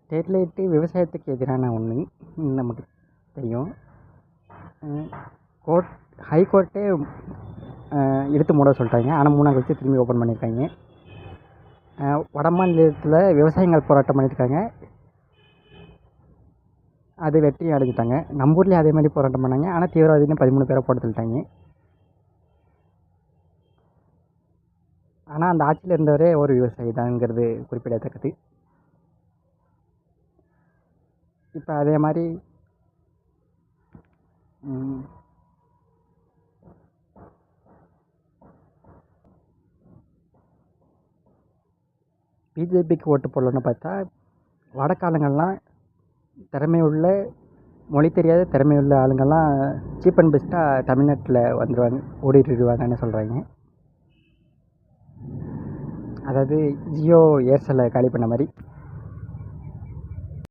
ஸ்டெர்லைட்டு விவசாயத்துக்கு எதிரான ஒன்று நமக்கு தெரியும். ஹைகோர்ட்டே எடுத்து மூட சொல்லிட்டாங்க. ஆனால் 3 நாள் கழிச்சு திரும்பி ஓப்பன் பண்ணியிருக்காங்க. வட மாநிலத்தில் விவசாயிகள் போராட்டம் பண்ணியிருக்காங்க. அது வெற்றி அடைஞ்சிட்டாங்க. நம்ம ஊர்லேயும் அதே மாதிரி போராட்டம் பண்ணாங்க. ஆனால் தீவிரவாதின்னு 13 பேரை போட்டு தள்ளிட்டாங்க. ஆனால் அந்த ஆட்சியில் இருந்தவரே ஒரு விவசாயி தான்ங்கிறது குறிப்பிடத்தக்கது. இப்போ அதே மாதிரி பிஜேபிக்கு ஓட்டு போடலன்னு பார்த்தா வடக்காலங்கள்லாம் திறமையுள்ள மொழி தெரியாத திறமையுள்ள ஆளுங்கள்லாம் சீப் அண்ட் பெஸ்ட்டாக தமிழ்நாட்டில் வந்துடுவாங்க, ஓடிட்டுருவாங்கன்னு சொல்கிறாங்க. அதாவது ஜியோ ஏர்செல்லை காலி பண்ண மாதிரி